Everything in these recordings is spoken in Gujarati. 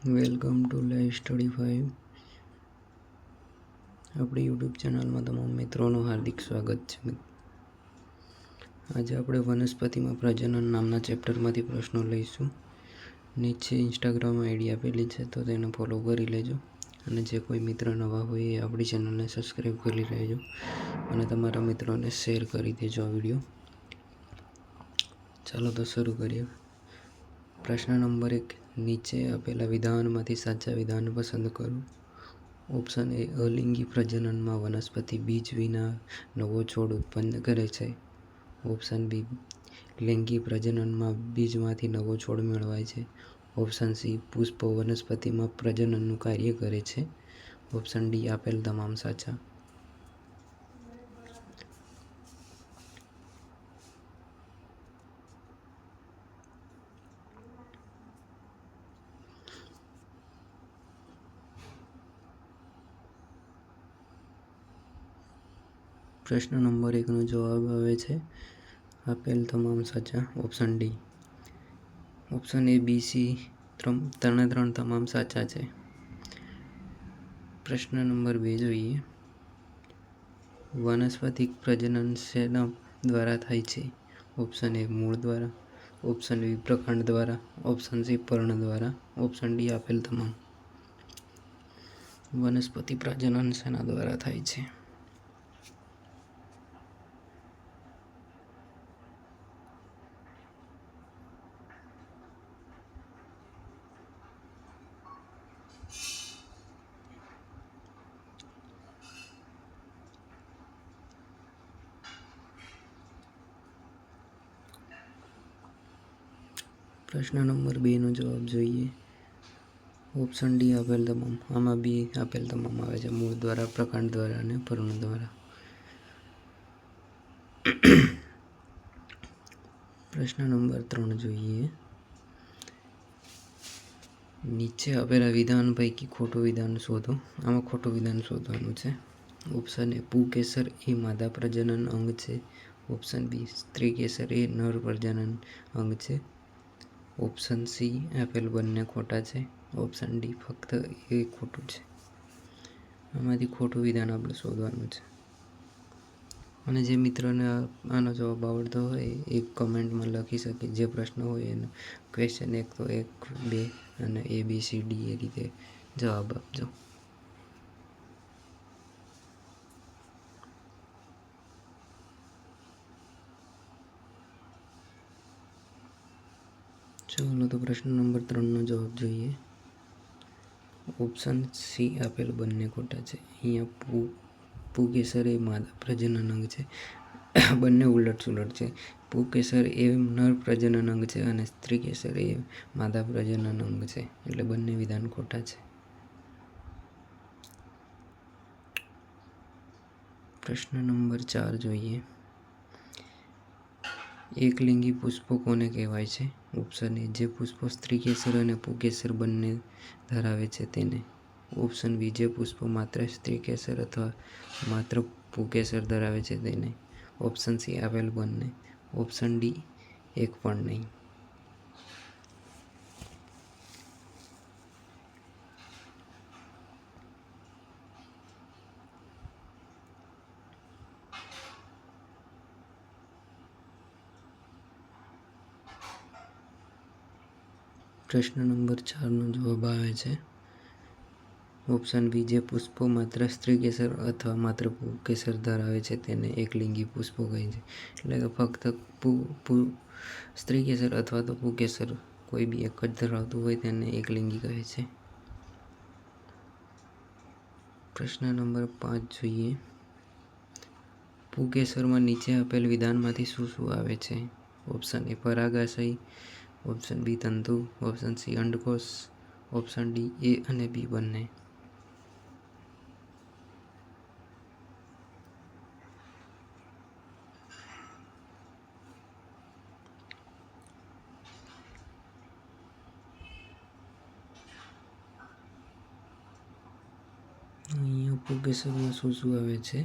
વેલકમ ટુ લાઈવ સ્ટડી 5 આપણી યુટ્યુબ ચેનલમાં તમામ મિત્રોનું હાર્દિક સ્વાગત છે. આજે આપણે વનસ્પતિમાં પ્રજનન નામના ચેપ્ટરમાંથી પ્રશ્નો લઈશું. નીચે ઇન્સ્ટાગ્રામ આઈડી આપેલી છે, તો તેને ફોલો કરી લેજો. અને જે કોઈ મિત્ર નવા હોય એ આપણી ચેનલને સબસ્ક્રાઈબ કરી લેજો અને તમારા મિત્રોને શેર કરી દેજો આ વિડીયો. ચાલો તો શરૂ કરીએ. પ્રશ્ન નંબર 1. નીચે આપેલા વિધાનમાંથી સાચા વિધાન પસંદ કરો. ઓપ્શન એ, અલિંગી પ્રજનનમાં વનસ્પતિ બીજ વિના નવો છોડ ઉત્પન્ન કરે છે. ઓપ્શન બી, લિંગી પ્રજનનમાં બીજમાંથી નવો છોડ મેળવાય છે. ઓપ્શન સી, પુષ્પો વનસ્પતિમાં પ્રજનનનું કાર્ય કરે છે. ઓપ્શન ડી આપેલ તમામ સાચા. પ્રશ્ન નંબર 1 નો જવાબ આવે છે આપેલ તમામ સાચા. Option D. Option A, B, C ત્રણે તમામ સાચા છે. પ્રશ્ન નંબર 2 જોઈએ. વનસ્પતિક પ્રજનન શેના દ્વારા થાય છે? ઓપ્શન એ, મૂળ દ્વારા. ઓપ્શન બી, પ્રકાંડ દ્વારા. ઓપ્શન સી, પર્ણ દ્વારા. ઓપ્શન ડી આપેલ તમામ. વનસ્પતિ પ્રજનન શેના દ્વારા થાય છે? પ્રશ્ન નંબર 2 નો જવાબ જોઈએ. ઓપ્શન ડી આપેલ તમામ. આમાં બી આપેલ તમામ આવે છે, મૂળ દ્વારા, પ્રકાંડ દ્વારા અને પર્ણ દ્વારા. પ્રશ્ન નંબર 3 જોઈએ. નીચે આપેલા વિધાન પૈકી ખોટું વિધાન શોધો. આમાં ખોટું વિધાન શોધવાનું છે. ઓપ્શન એ, પુંકેસર એ માદા પ્રજનન અંગ છે. ઓપ્શન બી, સ્ત્રીકેસર એ નર પ્રજનન અંગ છે. ઓપ્શન સી આપેલ બંને ખોટા છે. ઓપ્શન ડી ફક્ત એ ખોટું છે. આમાંથી ખોટું વિધાન આપણે શોધવાનું છે. અને જે મિત્રોને આનો જવાબ આવડતો હોય એ કમેન્ટમાં લખી શકે. જે પ્રશ્ન હોય એનો ક્વેશ્ચન 1 તો 1, 2 અને A, B, C, D એ રીતે જવાબ આપજો. ચાલો તો પ્રશ્ન નંબર 3 નો જવાબ જોઈએ. ઓપ્શન સી આપેલ બંને ખોટા છે. અહીંયા પુંકેસર એ માદા પ્રજનન અંગ છે. બંને ઉલટ સુલટ છે. પુંકેસર એ નર પ્રજનન અંગ છે અને સ્ત્રીકેસર એ માદા પ્રજનન અંગ છે. એટલે બંને વિધાન ખોટા છે. પ્રશ્ન નંબર 4 જોઈએ. એકલિંગી પુષ્પો કોને કહેવાય છે? ઓપ્શન એ, જે પુષ્પો સ્ત્રીકેસર અને પુંકેસર બંને ધરાવે છે તેને. ઓપ્શન બી, જે પુષ્પો માત્ર સ્ત્રીકેસર અથવા માત્ર પુંકેસર ધરાવે છે તેને. ઓપ્શન સી આપેલ બંને. ઓપ્શન ડી એક પણ નહીં. પ્રશ્ન નંબર 4 નો જવાબ આવે છે ઓપ્શન બી, જે પુષ્પો માત્ર સ્ત્રીકેસર અથવા માત્ર પુંકેસર ધરાવે છે તેને એકલિંગી પુષ્પો કહે છે. એટલે કે ફક્ત સ્ત્રીકેસર અથવા તો પુંકેસર કોઈ બી એક જ ધરાવતું હોય તેને એકલિંગી કહે છે. પ્રશ્ન નંબર 5 જોઈએ. પુંકેસરમાં નીચે આપેલ વિધાનમાંથી શું શું આવે છે? ઓપ્શન એ, પરાગાશય. ઓપ્શન બી, તંતુ. ઓપ્શન સી, અંડકોશ. ઓપ્શન ડી એ અને બી બંને. અહીંયા પુંકેસરમાં શું શું આવે છે?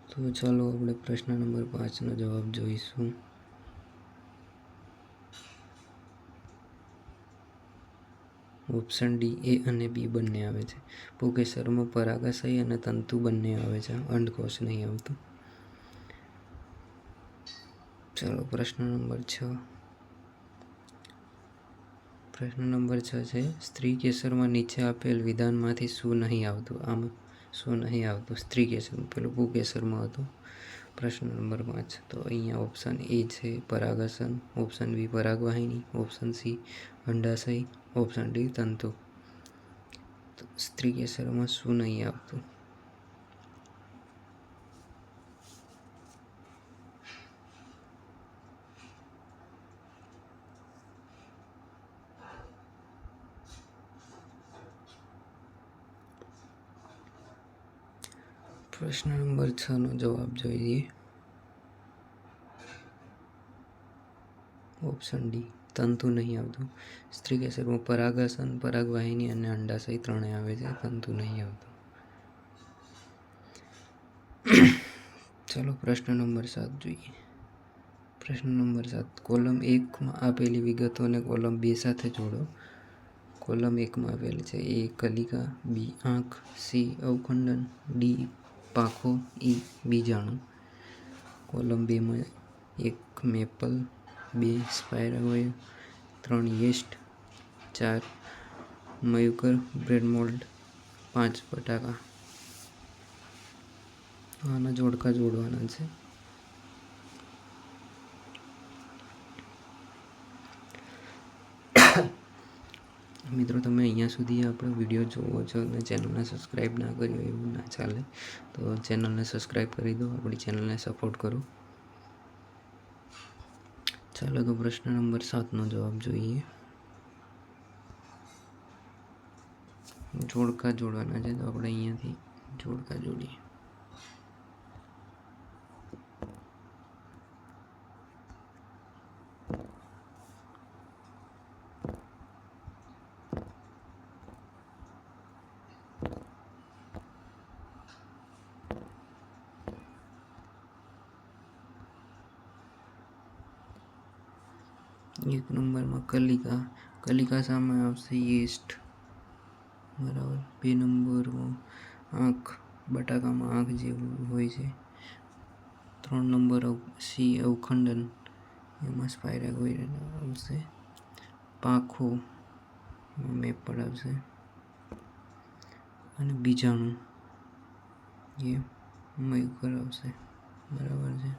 તો ચાલો આપણે પ્રશ્ન નંબર 5 નો જવાબ જોઈશું. ઓપ્શન ડી એ અને બી બંને આવે છે. પુંકેસરમાં પરાગાશય અને તંતુ બંને આવે છે, અંડકોશ નહીં આવતું. ચલો પ્રશ્ન નંબર 6. પ્રશ્ન નંબર 6 છે, સ્ત્રી કેસરમાં નીચે આપેલ વિધાનમાંથી શું નહીં આવતું? આમાં શું નહીં આવતું સ્ત્રી કેસરમાં? પેલું પુંકેસરમાં હતું. પ્રશ્ન નંબર 5, તો અહીંયા ઓપ્શન એ છે પરાગાસન, ઓપ્શન બી પરાગવાહિની, ઓપ્શન સી અંડાશય, ઓપ્શન ડી તંતુ. તો સ્ત્રી કેસરમાં શું નહીં આવતું? પ્રશ્ન નંબર 6 નો જવાબ જોઈએ. ઓપ્શન ડી તંતુ નહીં આવતું. સ્ત્રી કેસરમાં પરાગાસન, પરાગવાહિની અને અંડાશય ત્રણેય આવે છે, તંતુ નહીં આવતું. ચલો પ્રશ્ન નંબર 7 જોઈએ. પ્રશ્ન નંબર 7, કોલમ 1માં આપેલી વિગતોને કોલમ 2 સાથે જોડો. કોલમ 1માં આપેલી છે એ કલિકા, બી આંખ, સી અવખંડન, ડી પાંખો, ઈ બીજાણુ. કોલમ 2માં 1 maple, 2 spirogyra, 3 yeast, 4 mucor bread mold, 5 બટાકા. આના જોડકા જોડવાના છે. મિત્રો તમે અહીંયા સુધી આપણો વિડીયો જોવો છો અને ચેનલને સબસ્ક્રાઈબ ના કર્યો એવું ના ચાલે, તો ચેનલને સબસ્ક્રાઈબ કરી દો, આપણી ચેનલને સપોર્ટ કરો. ચાલો તો પ્રશ્ન નંબર 7નો જવાબ જોઈએ. જોડકા જોડવાના છે, તો આપણે અહીંયાથી જોડકા જોડીએ. એક નંબરમાં કલિકા, કલિકા સામે આવશે યીસ્ટ, બરાબર. 2 નંબરમાં આંખ, બટાકામાં આંખ જેવું હોય છે. 3 નંબર સી અવખંડન, એમાં સ્પાઇરાગોઇડ આવશે. પાંખો મેપલ આવશે. અને બીજાણું એ મયુકર આવશે, બરાબર છે.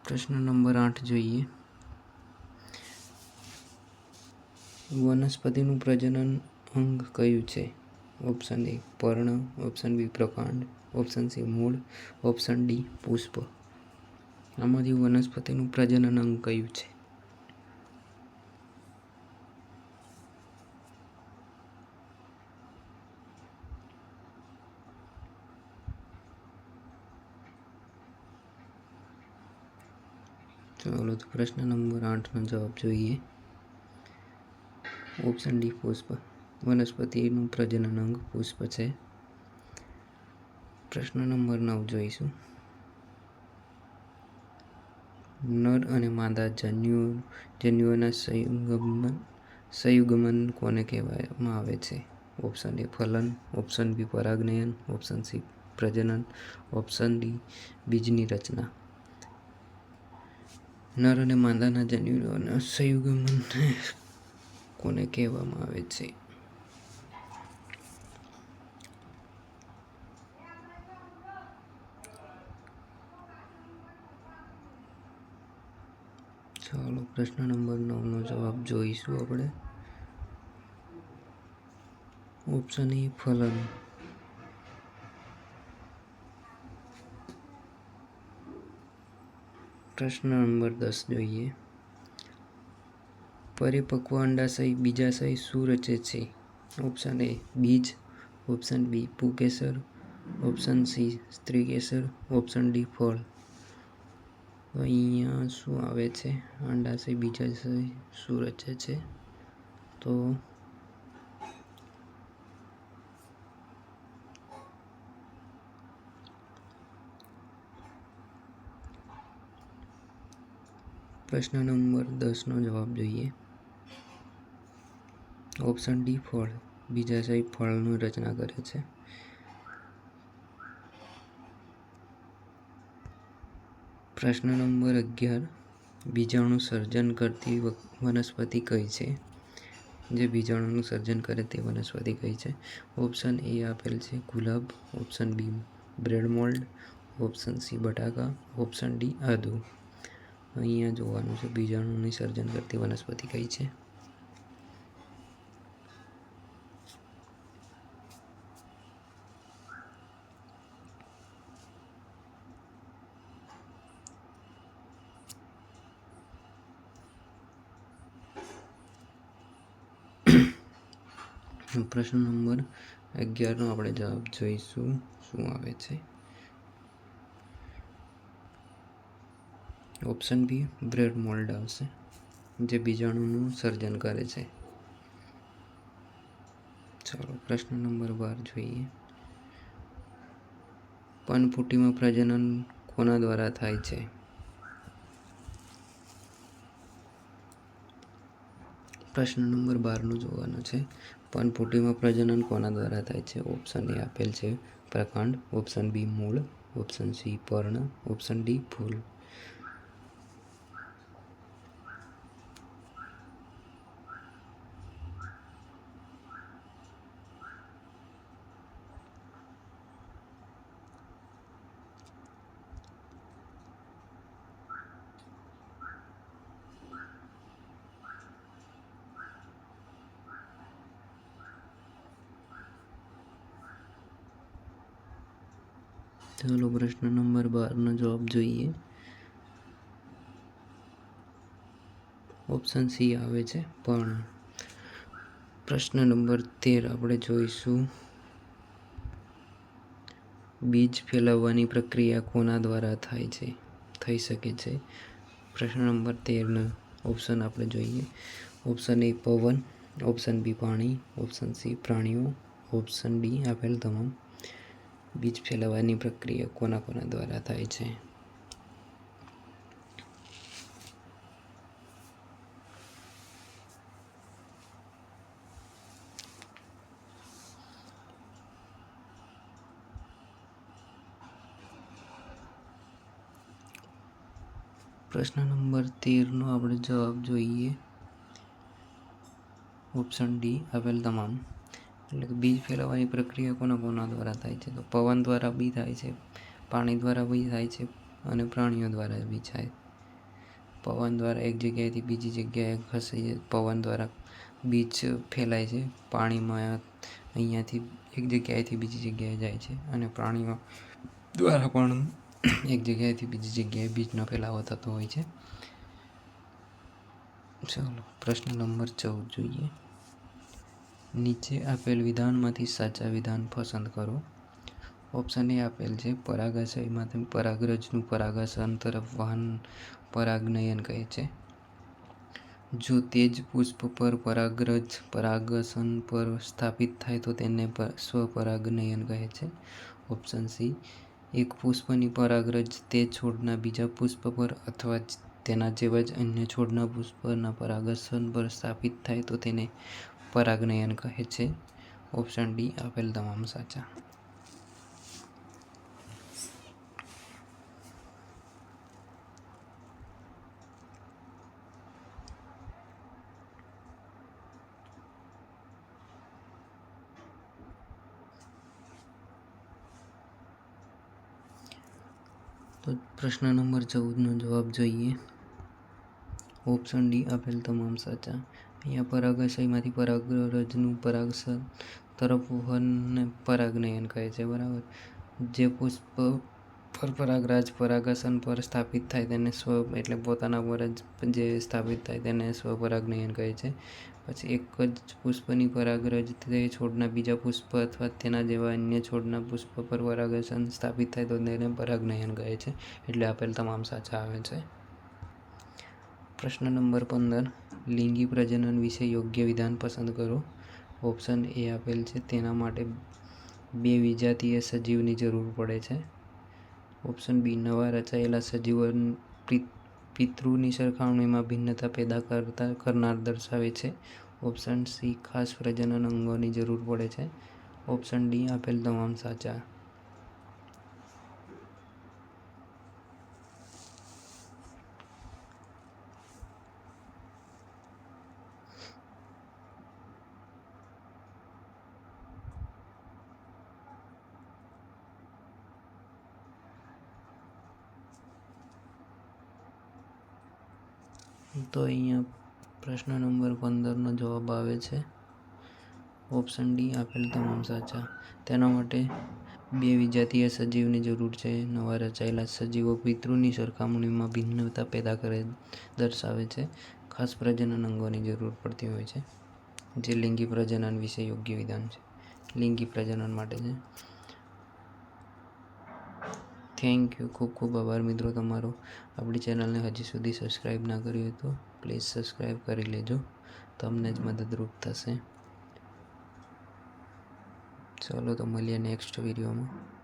પ્રશ્ન નંબર 8 જોઈએ. વનસ્પતિનું પ્રજનન અંગ કયું છે? ઓપ્શન એ પર્ણ, ઓપ્શન બી પ્રકાંડ, ઓપ્શન સી મૂળ, ઓપ્શન ડી પુષ્પ. આમાંથી વનસ્પતિનું પ્રજનન અંગ કયું છે? ચાલો તો પ્રશ્ન નંબર 8નો જવાબ જોઈએ. ઓપ્શન ડી પુષ્પ. વનસ્પતિનું પ્રજનન અંગ પુષ્પ છે. પ્રશ્ન નંબર 9 જોઈશું. નર અને માદા જન્યુઓના સંયુગમન કોને કહેવામાં આવે છે? ઓપ્શન એ ફલન, ઓપ્શન બી પરાગનયન, ઓપ્શન સી પ્રજનન, ઓપ્શન ડી બીજની રચના. નર અને માદાના જન્યુઓના સંયુગમનને કોને કહેવામાં આવે છે? ચાલો પ્રશ્ન નંબર 9નો જવાબ જોઈશું આપણે. ઓપ્શન એ ફલન. પ્રશ્ન નંબર 10 જોઈએ. પરિપક્વ અંડાશય બીજાશય શું રચે છે? ઓપ્શન એ બીજ, ઓપ્શન બી પુંકેસર, ઓપ્શન સી સ્ત્રીકેસર, ઓપ્શન ડી ફળ. તો અહીંયા શું આવે છે? અંડાશય બીજાશય શું રચે છે? તો પ્રશ્ન નંબર 10નો જવાબ જોઈએ. ઓપ્શન ડી ફળ બીજાશય ફળની રચના કરે છે. પ્રશ્ન નંબર 11 બીજાણુ સર્જન કરતી વનસ્પતિ કઈ છે? જે બીજાણુનું સર્જન કરે તે વનસ્પતિ કઈ છે? ઓપ્શન એ આપેલ છે ગુલાબ, option B bread mold, option C બટાકા, ઓપ્શન ડી આદુ. અહીંયા જોવાનું છે બીજાણુની સર્જન કરતી વનસ્પતિ કઈ છે. પ્રશ્ન નંબર 11નો આપણે જવાબ જોઈશું શું આવે છે. ઓપ્શન બી બ્રેડ મોલ્ડ આવશે, જે બીજાણુનું સર્જન કરે છે. ચાલો પ્રશ્ન નંબર 12 જોઈએ. પનફૂટીમાં પ્રજનન કોના દ્વારા થાય છે? પ્રશ્ન નંબર 12નું જોવાનું છે. પનફૂટીમાં પ્રજનન કોના દ્વારા થાય છે? ઓપ્શન એ આપેલ છે પ્રકાંડ, ઓપ્શન બી મૂળ, ઓપ્શન સી પર્ણ, ઓપ્શન ડી ફૂલ. ચાલો પ્રશ્ન નંબર 12નો જવાબ જોઈએ. ઓપ્શન સી આવે છે પર્ણ. પ્રશ્ન નંબર 13 આપણે જોઈશું. બીજ ફેલાવવાની પ્રક્રિયા કોના દ્વારા થઈ શકે છે? પ્રશ્ન નંબર 13નો ઓપ્શન આપણે જોઈએ. ઓપ્શન એ પવન, ઓપ્શન બી પાણી, ઓપ્શન સી પ્રાણીઓ, ઓપ્શન ડી આપેલ તમામ. બીજ ફેલાવવાની પ્રક્રિયા કોના દ્વારા થાય છે? પ્રશ્ન નંબર 13નો આપણે જવાબ જોઈએ. ઓપ્શન ડી આપેલ તમામ. એટલે કે બીજ ફેલાવવાની પ્રક્રિયા કોના દ્વારા થાય છે? તો પવન દ્વારા બી થાય છે, પાણી દ્વારા બી થાય છે અને પ્રાણીઓ દ્વારા બી થાય. પવન દ્વારા એક જગ્યાએથી બીજી જગ્યાએ ખસે, પવન દ્વારા બીજ ફેલાય છે. પાણીમાં અહીંયાથી એક જગ્યાએથી બીજી જગ્યાએ જાય છે અને પ્રાણીઓ દ્વારા પણ એક જગ્યાએથી બીજી જગ્યાએ બીજનો ફેલાવો થતો હોય છે. ચાલો પ્રશ્ન નંબર 14 જોઈએ. નીચે આપેલ વિધાનમાંથી સાચા વિધાન પસંદ કરો. ઓપ્શન એ આપેલ છે પરાગાશયમાંથી પરાગરજનું પરાગાશય તરફ વહન પરાગનયન કહે છે. જો તે જ પુષ્પ પર પરાગરજ પરાગાશય પર સ્થાપિત થાય તો તેને સ્વપરાગનયન કહે છે. ઓપ્શન સી એક પુષ્પની પરાગરજ તે છોડના બીજા પુષ્પ પર અથવા તેના જેવા જ અન્ય છોડના પુષ્પના પરાગાશય પર સ્થાપિત થાય તો તેને પરાગનયન કહે છે. ઓપ્શન ડી આપેલ તમામ સાચા. તો પ્રશ્ન નંબર 14નો જવાબ જોઈએ. ઓપ્શન ડી આપેલ તમામ સાચા. અહીંયા પરાગાશયમાંથી પરાગરજનું પરાગાશય તરફ વહનને પરાગનયન કહે છે. બરાબર. જે પુષ્પ પર પરાગરજ પરાગાશય પર સ્થાપિત થાય તેને એટલે પોતાના પર જ જે સ્થાપિત થાય તેને સ્વપરાગનયન કહે છે. પછી એક જ પુષ્પની પરાગરજ તે છોડના બીજા પુષ્પ અથવા તેના જેવા અન્ય છોડના પુષ્પ પર પરાગાશય સ્થાપિત થાય તો તેને પરાગનયન કહે છે. એટલે આપેલ તમામ સાચા આવે છે. પ્રશ્ન નંબર 15 લિંગી પ્રજનન વિશે યોગ્ય વિધાન પસંદ કરો. ઓપ્શન એ આપેલ છે તેના માટે 2 વિજાતીય સજીવની જરૂર પડે છે. ઓપ્શન બી નવા રચાયેલા સજીવો પિતૃની સરખામણીમાં ભિન્નતા પેદા કરનાર દર્શાવે છે. ઓપ્શન સી ખાસ પ્રજનન અંગોની જરૂર પડે છે. ઓપ્શન ડી આપેલ તમામ સાચા. તો અહીંયા પ્રશ્ન નંબર 15નો જવાબ આવે છે ઓપ્શન ડી આપેલ તમામ સાચા. તેના માટે બે વિજાતીય સજીવની જરૂર છે. નવા રચાયેલા સજીવો પિતૃની સરખામણીમાં ભિન્નતા પેદા કરે દર્શાવે છે. ખાસ પ્રજનન અંગોની જરૂર પડતી હોય છે, જે લિંગી પ્રજનન વિશે યોગ્ય વિધાન છે. લિંગી પ્રજનન માટે છે. Thank you. ખૂબ ખૂબ આભાર મિત્રો તમારો. આપણી ચેનલને હજી સુધી સબસ્ક્રાઈબ ના કરી હોય તો પ્લીઝ સબસ્ક્રાઈબ કરી લેજો. તમને જ મદદરૂપ થશે. ચાલો તો મળીએ નેક્સ્ટ વિડીયોમાં.